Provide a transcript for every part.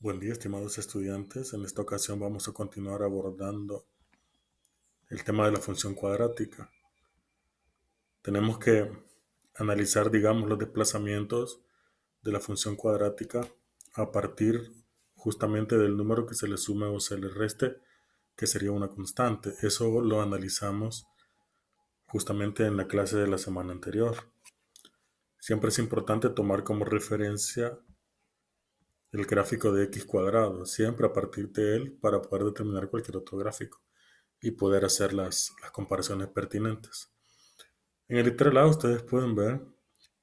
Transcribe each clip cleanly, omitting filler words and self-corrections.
Buen día, estimados estudiantes. En esta ocasión vamos a continuar abordando el tema de la función cuadrática. Tenemos que analizar, digamos, los desplazamientos de la función cuadrática a partir justamente del número que se le sume o se le reste, que sería una constante. Eso lo analizamos justamente en la clase de la semana anterior. Siempre es importante tomar como referencia el gráfico de x cuadrado, siempre a partir de él para poder determinar cualquier otro gráfico y poder hacer las comparaciones pertinentes. En el literal A ustedes pueden ver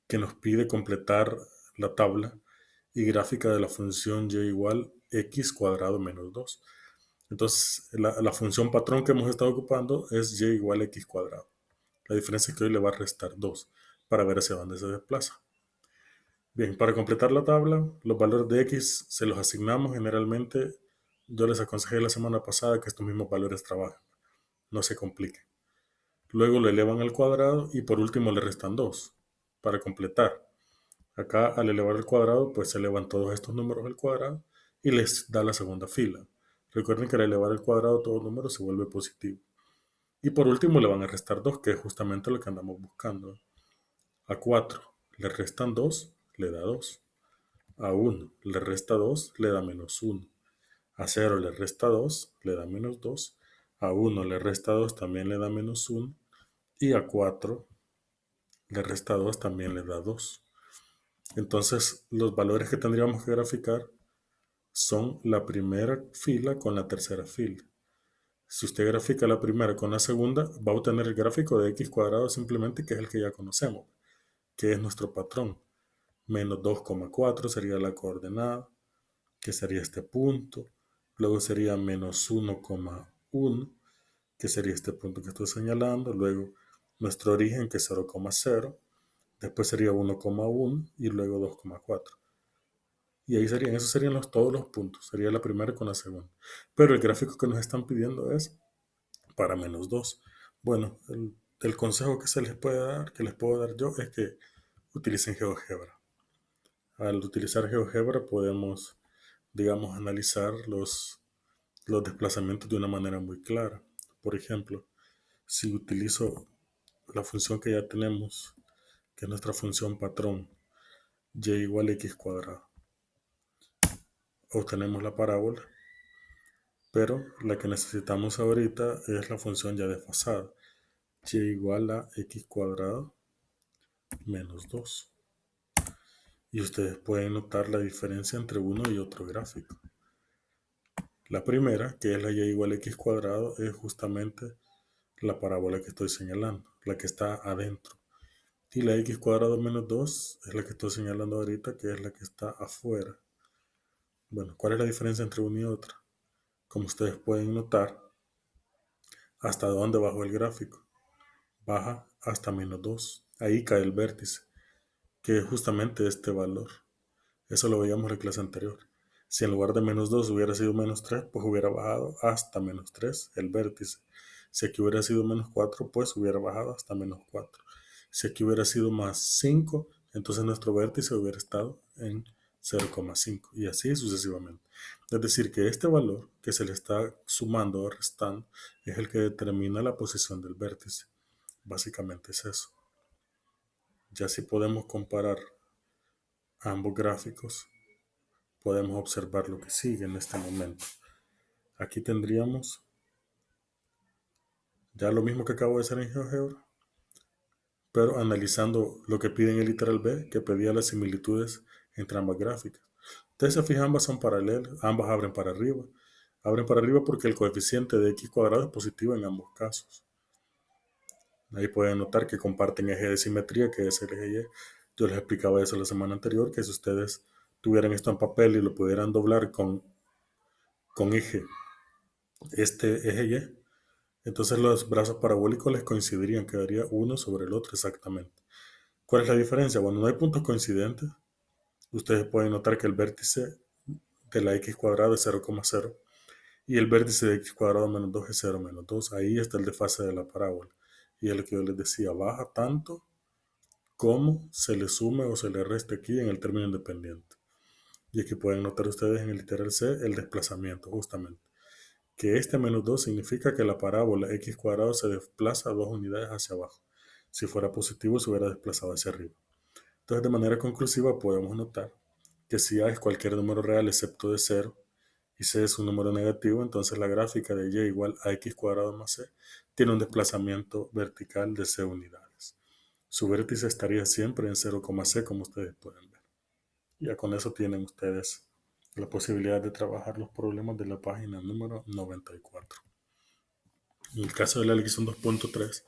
que nos pide completar la tabla y gráfica de la función y igual x cuadrado menos 2. Entonces, la función patrón que hemos estado ocupando es y igual x cuadrado. La diferencia es que hoy le va a restar 2 para ver hacia dónde se desplaza. Bien, para completar la tabla, los valores de x se los asignamos generalmente. Yo les aconsejé la semana pasada que estos mismos valores trabajen, no se compliquen. Luego lo elevan al cuadrado y por último le restan 2 para completar. Acá al elevar al cuadrado pues se elevan todos estos números al cuadrado y les da la segunda fila. Recuerden que al elevar al cuadrado todo número se vuelve positivo. Y por último le van a restar 2, que es justamente lo que andamos buscando. A 4 le restan 2, le da 2. A 1 le resta 2, le da menos 1. A 0 le resta 2, le da menos 2. A 1 le resta 2, también le da menos 1. Y a 4 le resta 2, también le da 2. Entonces, los valores que tendríamos que graficar son la primera fila con la tercera fila. Si usted grafica la primera con la segunda, va a obtener el gráfico de x cuadrado simplemente, que es el que ya conocemos, que es nuestro patrón. Menos 2,4 sería la coordenada, que sería este punto. Luego sería menos 1,1, que sería este punto que estoy señalando. Luego nuestro origen, que es 0,0. Después sería 1,1 y luego 2,4. Y ahí esos serían todos los puntos. Sería la primera con la segunda. Pero el gráfico que nos están pidiendo es para menos 2. Bueno, el consejo que se les puede dar, que les puedo dar yo, es que utilicen GeoGebra. Al utilizar GeoGebra podemos, digamos, analizar los desplazamientos de una manera muy clara. Por ejemplo, si utilizo la función que ya tenemos, que es nuestra función patrón, y igual a x cuadrado, obtenemos la parábola, pero la que necesitamos ahorita es la función ya desfasada, y igual a x cuadrado menos 2. Y ustedes pueden notar la diferencia entre uno y otro gráfico. La primera, que es la y igual a x cuadrado, es justamente la parábola que estoy señalando, la que está adentro. Y la x cuadrado menos 2 es la que estoy señalando ahorita, que es la que está afuera. Bueno, ¿cuál es la diferencia entre una y otra? Como ustedes pueden notar, ¿hasta dónde bajó el gráfico? Baja hasta menos 2. Ahí cae el vértice, que es justamente este valor. Eso lo veíamos en la clase anterior. Si en lugar de menos 2 hubiera sido menos 3, pues hubiera bajado hasta menos 3 el vértice. Si aquí hubiera sido menos 4, pues hubiera bajado hasta menos 4. Si aquí hubiera sido más 5, entonces nuestro vértice hubiera estado en 0,5 y así sucesivamente. Es decir, que este valor que se le está sumando o restando es el que determina la posición del vértice. Básicamente es eso. Ya si podemos comparar ambos gráficos, podemos observar lo que sigue en este momento. Aquí tendríamos ya lo mismo que acabo de hacer en GeoGebra, pero analizando lo que pide en el literal B, que pedía las similitudes entre ambas gráficas. Ustedes se fijan, ambas son paralelas, ambas abren para arriba. Abren para arriba porque el coeficiente de x cuadrado es positivo en ambos casos. Ahí pueden notar que comparten eje de simetría, que es el eje Y. Yo les explicaba eso la semana anterior, que si ustedes tuvieran esto en papel y lo pudieran doblar con eje, este eje Y, entonces los brazos parabólicos les coincidirían, quedaría uno sobre el otro exactamente. ¿Cuál es la diferencia? Cuando no hay puntos coincidentes, ustedes pueden notar que el vértice de la x cuadrado es 0,0 y el vértice de x cuadrado menos 2 es 0 menos 2. Ahí está el desfase de la parábola. Y es lo que yo les decía, baja tanto como se le sume o se le reste aquí en el término independiente. Y aquí pueden notar ustedes en el literal C el desplazamiento, justamente. Que este menos 2 significa que la parábola x cuadrado se desplaza 2 unidades hacia abajo. Si fuera positivo, se hubiera desplazado hacia arriba. Entonces, de manera conclusiva, podemos notar que si A es cualquier número real excepto de 0 y C es un número negativo, entonces la gráfica de Y igual a x cuadrado más C tiene un desplazamiento vertical de C unidades. Su vértice estaría siempre en 0, C, como ustedes pueden ver. Ya con eso tienen ustedes la posibilidad de trabajar los problemas de la página número 94. En el caso de la lección 2.3,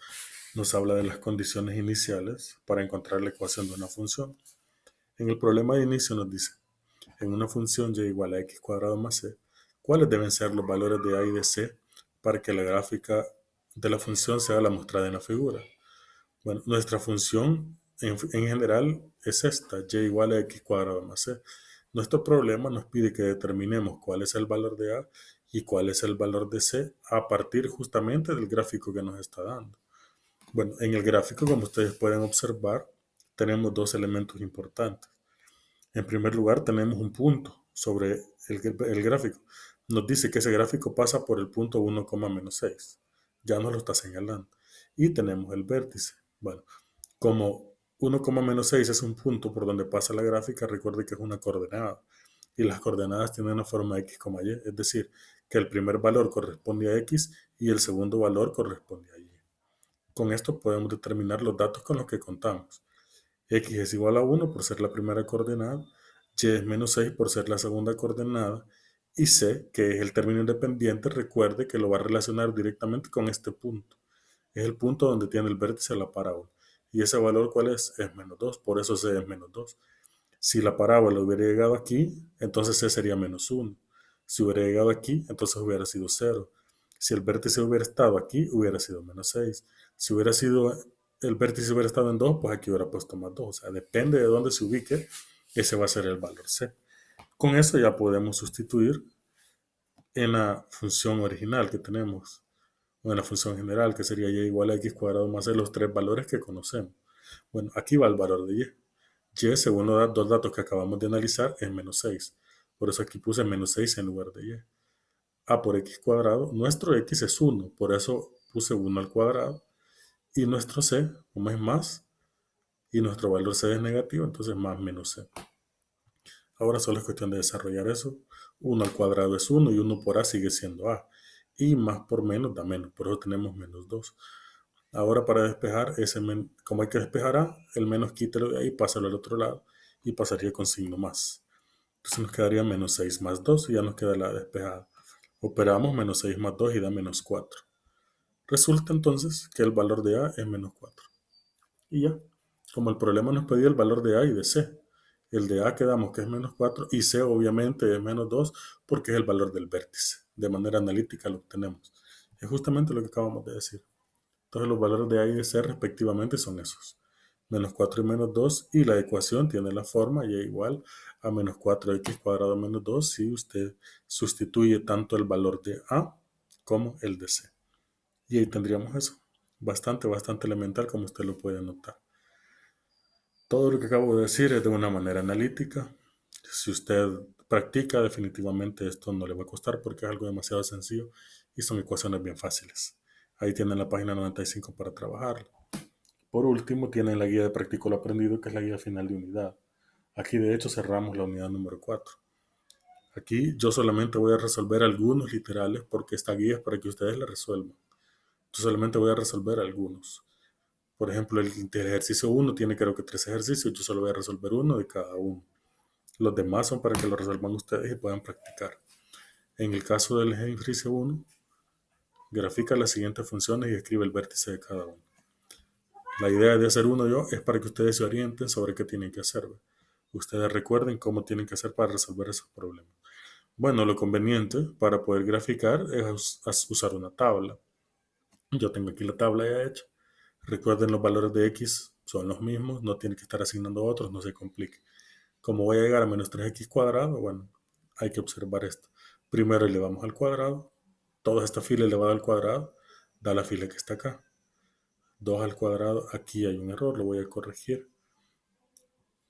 nos habla de las condiciones iniciales para encontrar la ecuación de una función. En el problema de inicio nos dice, en una función y igual a x cuadrado más c, ¿cuáles deben ser los valores de a y de c para que la gráfica de la función sea la mostrada en la figura? Bueno, nuestra función en general es esta, y igual a x cuadrado más c. Nuestro problema nos pide que determinemos cuál es el valor de a y cuál es el valor de c a partir justamente del gráfico que nos está dando. Bueno, en el gráfico, como ustedes pueden observar, tenemos dos elementos importantes. En primer lugar, tenemos un punto sobre el gráfico. Nos dice que ese gráfico pasa por el punto 1,-6. Ya nos lo está señalando. Y tenemos el vértice. Bueno, como 1,-6 es un punto por donde pasa la gráfica, recuerde que es una coordenada. Y las coordenadas tienen una forma x, y. Es decir, que el primer valor corresponde a x y el segundo valor corresponde a y. Con esto podemos determinar los datos con los que contamos. X es igual a 1 por ser la primera coordenada, Y es menos 6 por ser la segunda coordenada, y C, que es el término independiente, recuerde que lo va a relacionar directamente con este punto. Es el punto donde tiene el vértice de la parábola. Y ese valor, ¿cuál es? Es menos 2, por eso C es menos 2. Si la parábola hubiera llegado aquí, entonces C sería menos 1. Si hubiera llegado aquí, entonces hubiera sido 0. Si el vértice hubiera estado aquí, hubiera sido menos 6. Si hubiera sido el vértice hubiera estado en 2, pues aquí hubiera puesto más 2. O sea, depende de dónde se ubique, ese va a ser el valor C. Con eso ya podemos sustituir en la función original que tenemos, o en la función general, que sería y igual a x cuadrado más c, los tres valores que conocemos. Bueno, aquí va el valor de y. Y, según los dos datos que acabamos de analizar, es menos 6. Por eso aquí puse menos 6 en lugar de y. A por x cuadrado, nuestro x es 1, por eso puse 1 al cuadrado. Y nuestro c, como es más, y nuestro valor c es negativo, entonces más menos c. Ahora solo es cuestión de desarrollar eso. 1 al cuadrado es 1 y 1 por a sigue siendo a. Y más por menos da menos, por eso tenemos menos 2. Ahora para despejar, como hay que despejar a, el menos quítelo de ahí, pásalo al otro lado y pasaría con signo más. Entonces nos quedaría menos 6 más 2 y ya nos queda la despejada. Operamos menos 6 más 2 y da menos 4. Resulta entonces que el valor de a es menos 4. Y ya, como el problema nos pedía el valor de a y de c, el de a quedamos que es menos 4 y c obviamente es menos 2 porque es el valor del vértice. De manera analítica lo obtenemos. Es justamente lo que acabamos de decir. Entonces los valores de a y de c respectivamente son esos. Menos 4 y menos 2 y la ecuación tiene la forma y igual a menos 4x cuadrado menos 2 si usted sustituye tanto el valor de a como el de c. Y ahí tendríamos eso. Bastante elemental como usted lo puede notar. Todo lo que acabo de decir es de una manera analítica. Si usted practica, definitivamente esto no le va a costar porque es algo demasiado sencillo y son ecuaciones bien fáciles. Ahí tienen la página 95 para trabajar. Por último, tienen la guía de Practico lo Aprendido, que es la guía final de unidad. Aquí, de hecho, cerramos la unidad número 4. Aquí yo solamente voy a resolver algunos literales porque esta guía es para que ustedes la resuelvan. Yo solamente voy a resolver algunos. Por ejemplo, el ejercicio 1 tiene creo que 3 ejercicios, yo solo voy a resolver uno de cada uno. Los demás son para que lo resuelvan ustedes y puedan practicar. En el caso del ejercicio 1, grafica las siguientes funciones y escribe el vértice de cada uno. La idea de hacer uno yo es para que ustedes se orienten sobre qué tienen que hacer. Ustedes recuerden cómo tienen que hacer para resolver esos problemas. Bueno, lo conveniente para poder graficar es usar una tabla. Yo tengo aquí la tabla ya hecha. Recuerden, los valores de x son los mismos, no tienen que estar asignando otros, no se complique. Como voy a llegar a menos 3x cuadrado, bueno, hay que observar esto. Primero elevamos al cuadrado, toda esta fila elevada al cuadrado da la fila que está acá. 2 al cuadrado, aquí hay un error, lo voy a corregir.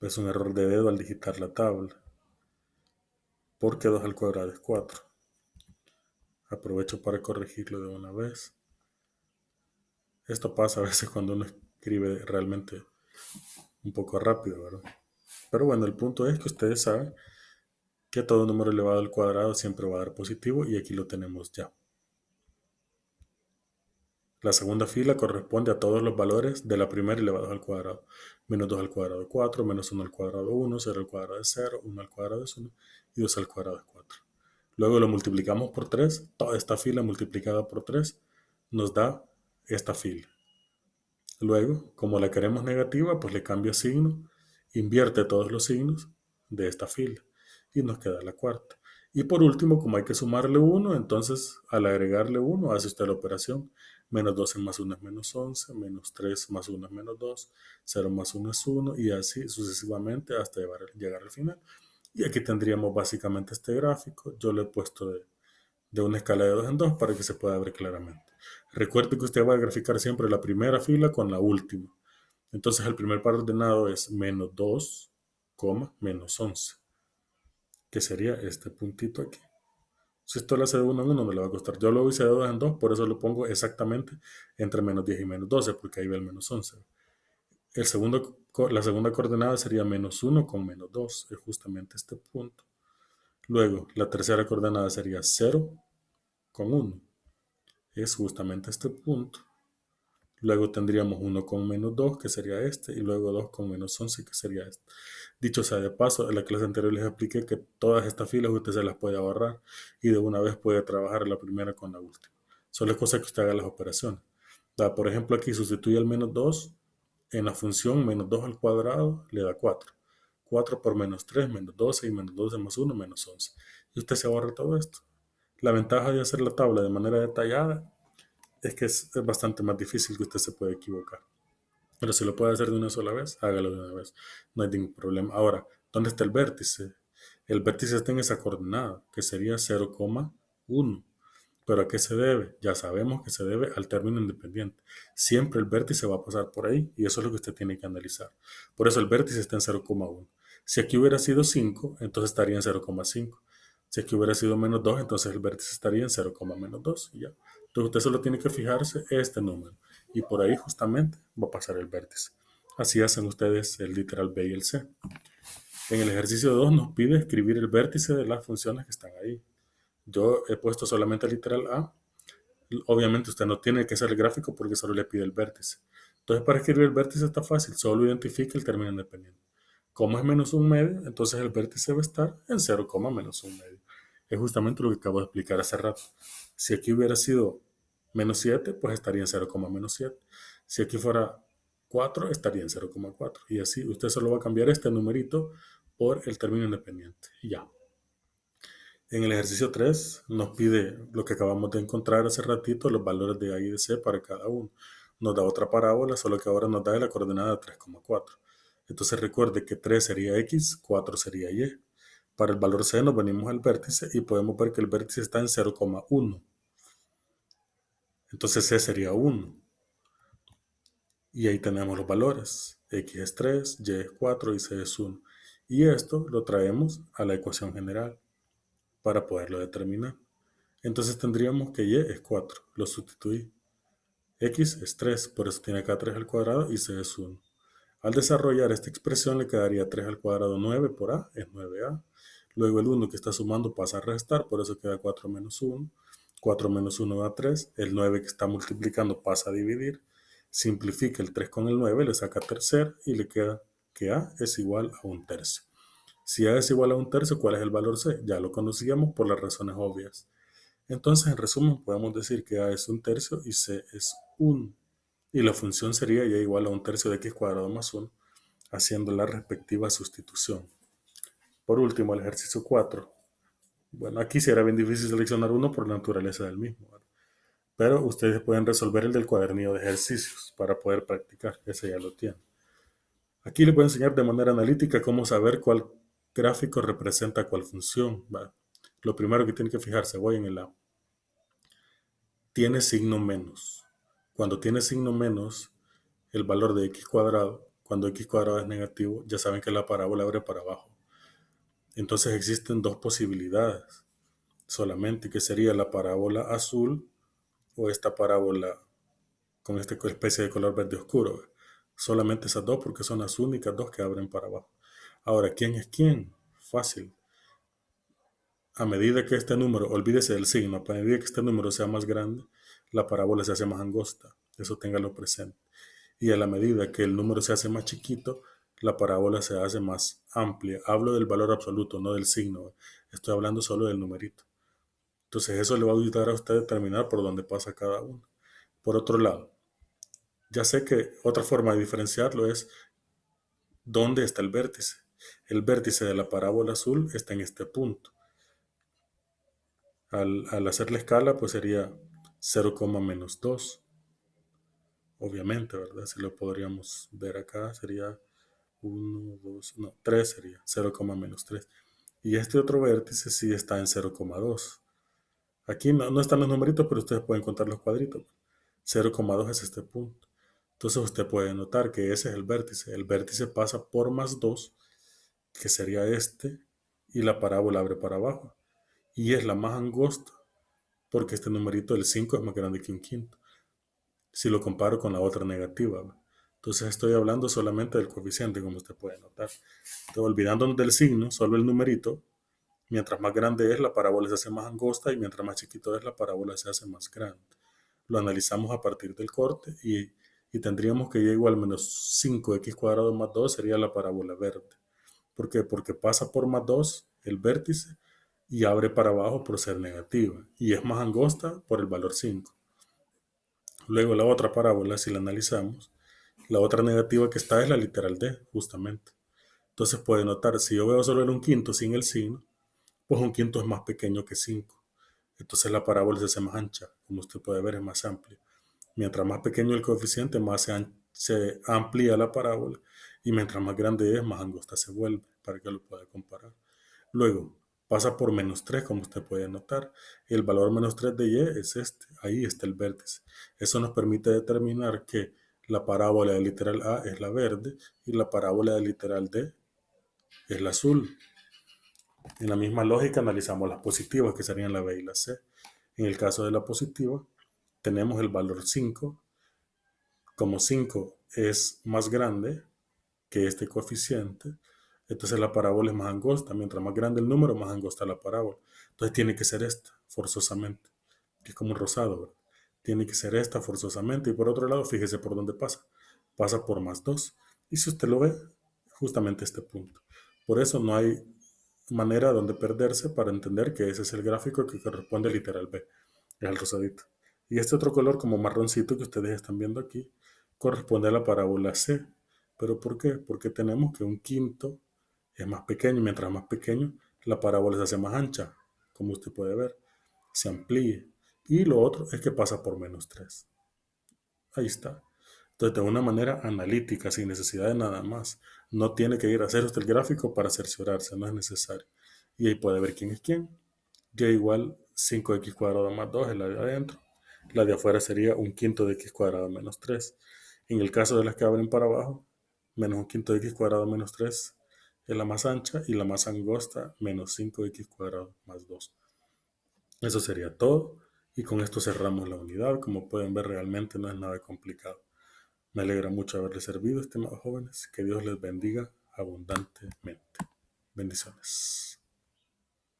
Es un error de dedo al digitar la tabla. porque 2 al cuadrado es 4. Aprovecho para corregirlo de una vez. Esto pasa a veces cuando uno escribe realmente un poco rápido, ¿verdad? Pero bueno, el punto es que ustedes saben que todo número elevado al cuadrado siempre va a dar positivo y aquí lo tenemos ya. La segunda fila corresponde a todos los valores de la primera elevados al cuadrado. Menos 2 al cuadrado 4, menos 1 al cuadrado 1, 0 al cuadrado es 0, 1 al cuadrado es 1 y 2 al cuadrado es 4. Luego lo multiplicamos por 3, toda esta fila multiplicada por 3 nos da esta fila. Luego, como la queremos negativa, pues le cambia signo, invierte todos los signos de esta fila y nos queda la cuarta. Y por último, como hay que sumarle 1, entonces al agregarle 1 hace usted la operación. Menos 12 más 1 es menos 11, menos 3 más 1 es menos 2, 0 más 1 es 1 y así sucesivamente hasta llegar al final. Y aquí tendríamos básicamente este gráfico. Yo lo he puesto de una escala de 2 en 2 para que se pueda ver claramente. Recuerde que usted va a graficar siempre la primera fila con la última. Entonces el primer par ordenado es menos 2, menos 11, que sería este puntito aquí. Si esto lo hace de 1 en 1 no le va a costar. Yo lo hice de 2 en 2, por eso lo pongo exactamente entre menos 10 y menos 12, porque ahí va el menos 11. La segunda coordenada sería menos 1 con menos 2, es justamente este punto. Luego, la tercera coordenada sería 0 con 1, es justamente este punto. Luego tendríamos 1 con menos 2, que sería este, y luego 2 con menos 11, que sería este. Dicho sea de paso, en la clase anterior les expliqué que todas estas filas usted se las puede ahorrar y de una vez puede trabajar la primera con la última. Solo es cosa que usted haga las operaciones. Por ejemplo, aquí sustituye el menos 2 en la función menos 2 al cuadrado, le da 4. 4 por menos 3, menos 12, y menos 12 más 1, menos 11. Y usted se ahorra todo esto. La ventaja de hacer la tabla de manera detallada es que es bastante más difícil que usted se puede equivocar. Pero si lo puede hacer de una sola vez, hágalo de una vez. No hay ningún problema. Ahora, ¿dónde está el vértice? El vértice está en esa coordenada, que sería 0,1. ¿Pero a qué se debe? Ya sabemos que se debe al término independiente. Siempre el vértice va a pasar por ahí y eso es lo que usted tiene que analizar. Por eso el vértice está en 0,1. Si aquí hubiera sido 5, entonces estaría en 0,5. Si aquí hubiera sido menos 2, entonces el vértice estaría en 0,-2 y ya. Entonces usted solo tiene que fijarse este número y por ahí justamente va a pasar el vértice. Así hacen ustedes el literal B y el C. En el ejercicio 2 nos pide escribir el vértice de las funciones que están ahí. Yo he puesto solamente el literal A. Obviamente usted no tiene que hacer el gráfico porque solo le pide el vértice. Entonces para escribir el vértice está fácil, solo identifique el término independiente. Como es menos un medio, entonces el vértice va a estar en 0, menos un medio. Es justamente lo que acabo de explicar hace rato. Si aquí hubiera sido menos 7, pues estaría en 0, menos 7. Si aquí fuera 4, estaría en 0,4. Y así usted solo va a cambiar este numerito por el término independiente. Y ya. En el ejercicio 3 nos pide lo que acabamos de encontrar hace ratito, los valores de A y de C para cada uno. Nos da otra parábola, solo que ahora nos da la coordenada 3,4. Entonces recuerde que 3 sería X, 4 sería Y. Para el valor C nos venimos al vértice y podemos ver que el vértice está en 0,1. Entonces C sería 1. Y ahí tenemos los valores. X es 3, Y es 4 y C es 1. Y esto lo traemos a la ecuación general para poderlo determinar. Entonces tendríamos que Y es 4, lo sustituí. X es 3, por eso tiene acá 3 al cuadrado y C es 1. Al desarrollar esta expresión le quedaría 3 al cuadrado 9 por A, es 9A. Luego el 1 que está sumando pasa a restar, por eso queda 4 menos 1. 4 menos 1 da 3. El 9 que está multiplicando pasa a dividir. Simplifica el 3 con el 9, le saca tercer y le queda que A es igual a un tercio. Si A es igual a un tercio, ¿cuál es el valor C? Ya lo conocíamos por las razones obvias. Entonces, en resumen, podemos decir que A es un tercio y C es 1. Y la función sería Y igual a un tercio de X cuadrado más 1, haciendo la respectiva sustitución. Por último, el ejercicio 4. Bueno, aquí será bien difícil seleccionar uno por la naturaleza del mismo, ¿verdad? Pero ustedes pueden resolver el del cuadernillo de ejercicios para poder practicar. Ese ya lo tienen. Aquí les voy a enseñar de manera analítica cómo saber cuál gráfico representa cuál función, ¿verdad? Lo primero que tienen que fijarse, voy en el A. Tiene signo menos. Cuando tiene signo menos, el valor de x cuadrado, cuando x cuadrado es negativo, ya saben que la parábola abre para abajo. Entonces existen dos posibilidades solamente, que sería la parábola azul o esta parábola con esta especie de color verde oscuro. Solamente esas dos porque son las únicas dos que abren para abajo. Ahora, ¿quién es quién? Fácil. A medida que este número, olvídese del signo, a medida que este número sea más grande, la parábola se hace más angosta. Eso téngalo presente. Y a la medida que el número se hace más chiquito, la parábola se hace más amplia. Hablo del valor absoluto, no del signo. Estoy hablando solo del numerito. Entonces eso le va a ayudar a usted a determinar por dónde pasa cada uno. Por otro lado, ya sé que otra forma de diferenciarlo es dónde está el vértice. El vértice de la parábola azul está en este punto. Al hacer la escala, pues sería 0, menos 2. Obviamente, ¿verdad? Si lo podríamos ver acá, sería 1, 2, no, 3 sería 0, menos 3. Y este otro vértice sí está en 0,2. Aquí no están los numeritos, pero ustedes pueden contar los cuadritos. 0,2 es este punto. Entonces usted puede notar que ese es el vértice. El vértice pasa por más 2, que sería este, y la parábola abre para abajo. Y es la más angosta, porque este numerito del 5 es más grande que un quinto, si lo comparo con la otra negativa. Entonces estoy hablando solamente del coeficiente, como usted puede notar. Entonces, olvidándonos del signo, solo el numerito, mientras más grande es, la parábola se hace más angosta y mientras más chiquito es, la parábola se hace más grande. Lo analizamos a partir del corte y tendríamos que y igual menos 5x cuadrado más 2 sería la parábola verde. ¿Por qué? Porque pasa por más 2 el vértice y abre para abajo por ser negativa y es más angosta por el valor 5. Luego la otra parábola, si la analizamos, la otra negativa que está es la literal D, justamente. Entonces puede notar, si yo veo solo en un quinto sin el signo, pues un quinto es más pequeño que 5. Entonces la parábola se hace más ancha, como usted puede ver, es más amplia. Mientras más pequeño el coeficiente, más se amplía la parábola y mientras más grande es, más angosta se vuelve, para que lo pueda comparar. Luego, pasa por menos 3, como usted puede notar. El valor menos 3 de y es este, ahí está el vértice. Eso nos permite determinar que la parábola de literal A es la verde y la parábola de literal D es la azul. En la misma lógica analizamos las positivas, que serían la B y la C. En el caso de la positiva, tenemos el valor 5. Como 5 es más grande que este coeficiente, entonces la parábola es más angosta. Mientras más grande el número, más angosta la parábola. Entonces tiene que ser esta, forzosamente, que es como un rosado, ¿verdad? Tiene que ser esta forzosamente. Y por otro lado, fíjese por dónde pasa. Pasa por más 2. Y si usted lo ve, justamente este punto. Por eso no hay manera donde perderse para entender que ese es el gráfico que corresponde al literal B, es el rosadito. Y este otro color como marroncito que ustedes están viendo aquí corresponde a la parábola C. ¿Pero por qué? Porque tenemos que un quinto es más pequeño y mientras más pequeño la parábola se hace más ancha, como usted puede ver, se amplía. Y lo otro es que pasa por menos 3. Ahí está. Entonces, de una manera analítica, sin necesidad de nada más. No tiene que ir a hacer usted el gráfico para cerciorarse, no es necesario. Y ahí puede ver quién es quién. Y igual 5x cuadrado más 2 es la de adentro. La de afuera sería un quinto de x cuadrado menos 3. En el caso de las que abren para abajo, menos un quinto de x cuadrado menos 3 es la más ancha y la más angosta menos 5x cuadrado más 2. Eso sería todo. Y con esto cerramos la unidad. Como pueden ver, realmente no es nada complicado. Me alegra mucho haberles servido, estimados jóvenes. Que Dios les bendiga abundantemente. Bendiciones.